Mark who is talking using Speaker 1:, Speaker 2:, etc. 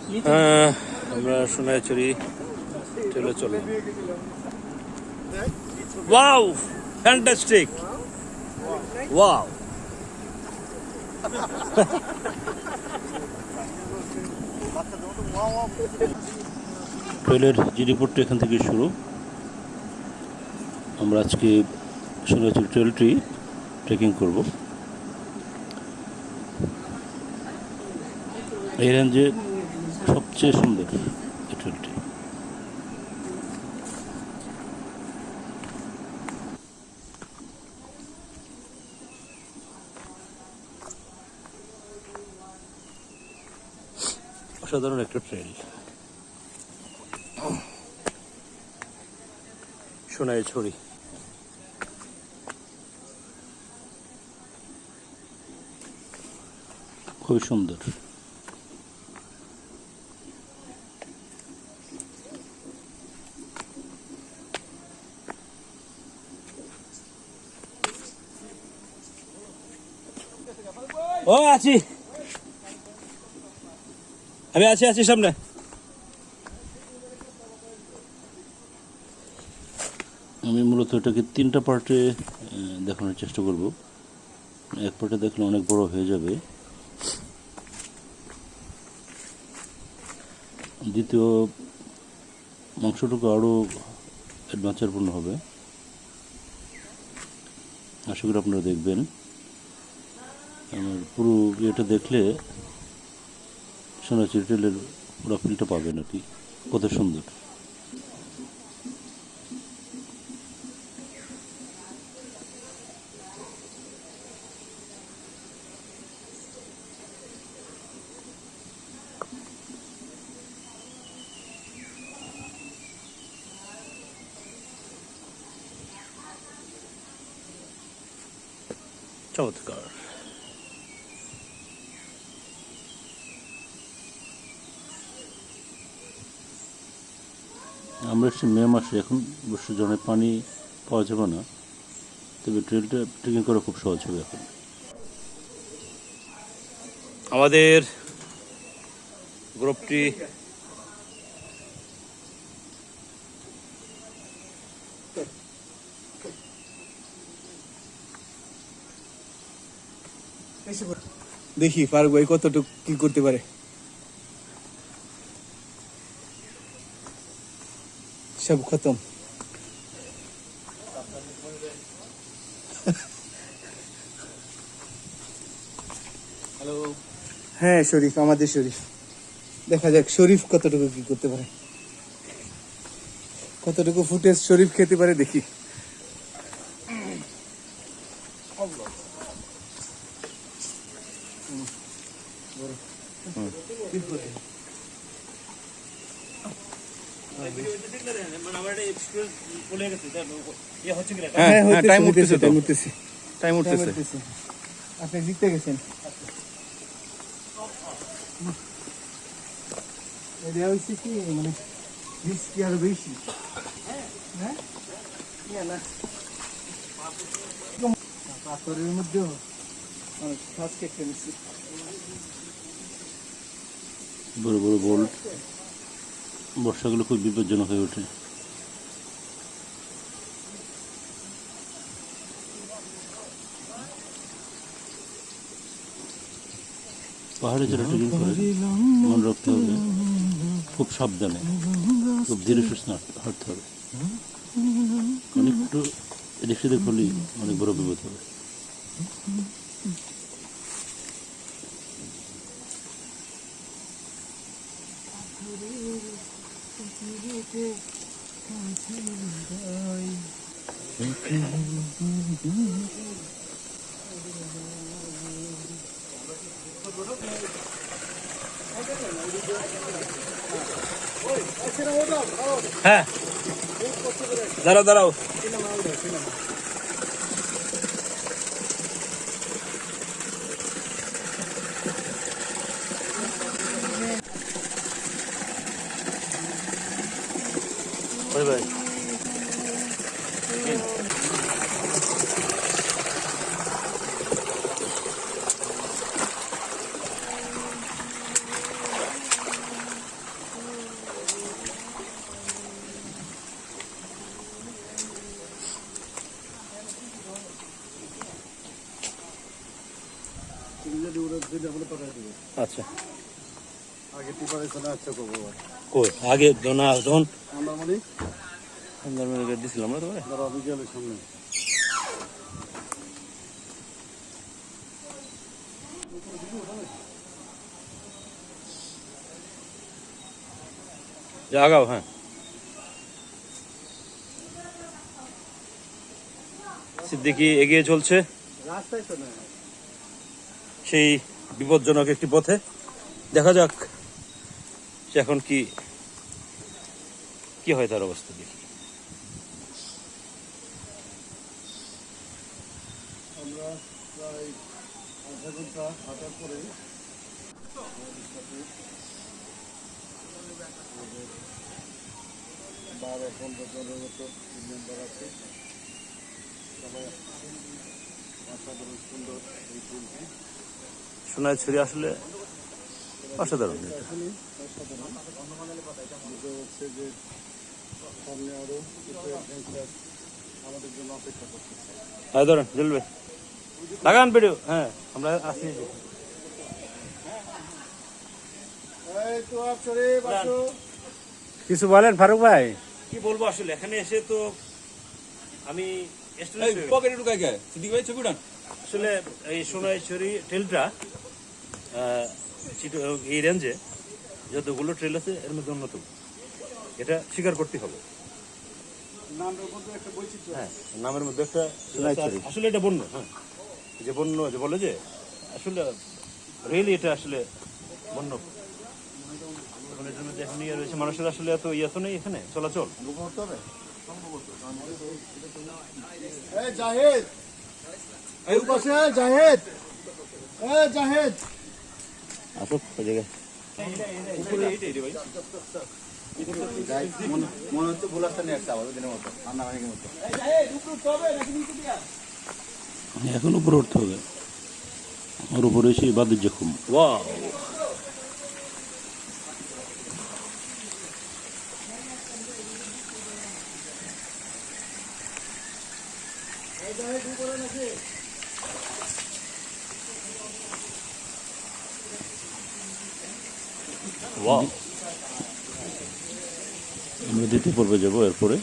Speaker 1: আমরা সোনাইছড়ি ট্রেলে চললাম। Wow, fantastic, wow. ট্রেলের যে রিপোর্টটা এখান থেকে শুরু। আমরা আজকে সোনাইছড়ি ট্রেলটি ট্রেকিং করব। এই রেঞ্জে সবচেয়ে সুন্দর এই ট্রেলটি। অসাধারণ একটা ট্রেল। সোনাইছড়ি খুবই সুন্দর। ও আছি, আমি আছি সামনে। আমি মূলত এটাকে 3টা পার্টে দেখানোর চেষ্টা করব। এক পার্টে দেখলে অনেক বড় হয়ে যাবে, দ্বিতীয় অংশটুকু আরও অ্যাডভেঞ্চারপূর্ণ হবে। আশা করি আপনারা দেখবেন। আমার পুরো ইয়েটা দেখলে সোনাইছড়ি ট্রেলের পুরো ফিলটা পাবেন আর কি, কত সুন্দর। চমৎকার। আমরা এসেছি মে মাসে, এখন অবশ্য জনে পানি পাওয়া যাবে না, তবে ট্রেলটা ট্রেকিং করা খুব সহজ হবে এখন। আমাদের গ্রুপটি
Speaker 2: দেখি ফারুক ভাই কতটুকু কি করতে পারে। সব খতম।
Speaker 1: হ্যালো।
Speaker 2: হ্যাঁ শরীফ, আমাদের শরীফ। দেখা যাক শরীফ কতটুকু কি করতে পারে, কতটুকু ফুটেজ শরীফ খেতে পারে দেখি। আপনি জিততে গেছেন। এটা হচ্ছে কি মানে রিস্কি আরো বেশি। হ্যাঁ না পাথরের মধ্যেও শ্বাস কেটে নিচ্ছি।
Speaker 1: বড় বড় বোল্ট, বর্ষাগুলো খুব বিপজ্জনক হয়ে ওঠে। পাহাড়ে যারা ট্রেকিং করে মনে রাখতে হবে খুব সাবধানে, খুব ধীরে সুস্থ হাঁটতে হবে, কারণ একটু এদিক সেদিক হলেই অনেক বড় বিপদ হবে। হ্যাঁ দাঁড়াও। ভাই আচ্ছা
Speaker 3: আগে প্রিপারেশন আচ্ছা করবো
Speaker 1: কই আগে না যখন
Speaker 3: আমরা মানে
Speaker 1: আমরা দিছিলাম না তোমার
Speaker 3: ধরো বিকেলের সামনে
Speaker 1: আগাও হ্যাঁ সিদ্দিকী এগিয়ে চলছে
Speaker 3: রাস্তায় তো না
Speaker 1: সেই বিপজ্জনক একটি পথে দেখা যাক সে এখন কি কি হয় তার অবস্থা দেখি
Speaker 3: আমরা প্রায় আধা ঘন্টা হাঁটার পরে আমাদের সাথে 12-15 জনের মতো টিম মেম্বার আছে সবাই অসাধারণ সুন্দর এই টিমটি
Speaker 1: সোনায় ছড়ি আসলে অসাধারণ
Speaker 3: এখনই অসাধারণ বুঝতে হচ্ছে যে সামনে আরো কিছু অ্যাডভেঞ্চার আমাদের জন্য অপেক্ষা করতেছে
Speaker 1: হ্যাঁ ধরেন জ্বলবে লাগান ভিডিও হ্যাঁ আমরা আসি
Speaker 3: এই তো আপ শরীফ আসো
Speaker 2: কিছু বলেন ফারুক ভাই?
Speaker 1: কি বলবো আসলে এখানে এসে তো আমি
Speaker 4: পকেটে ঢুকাই গায়ে সিদ্দিক ভাই ছবি উঠান
Speaker 1: আসলে এই সোনাইছড়ি ট্রেলটা এই রেঞ্জে যতগুলো ট্রেল আছে এর মধ্যে অন্যতম এটা স্বীকার করতে হবে
Speaker 3: নামের মধ্যে একটা বৈচিত্র্য
Speaker 1: হ্যাঁ নামের মধ্যে একটা আসলে এটা বন্য হ্যাঁ যে বন্য যে বলে যে আসলে রিয়েলি এটা আসলে বন্য এখন এটার মধ্যে এখন ইয়ে রয়েছে মানুষের আসলে এত ইয়ে তো নেই এখানে চলাচল
Speaker 3: করতে হবে এই জাহেদ এই পাশে জাহেদ এই জাহেদ
Speaker 1: আসুক ওই জায়গায়
Speaker 3: মনে হচ্ছে বুলাস্তানে একটা আবার দিনের মতো রান্না ভাঙের মতো
Speaker 1: এখন উপরে উঠতে হবে আর উপরে এসে বাদের জখম ওয়াও ওয়াও আমরা দ্বিতীয় পর্বে যাবো এরপরে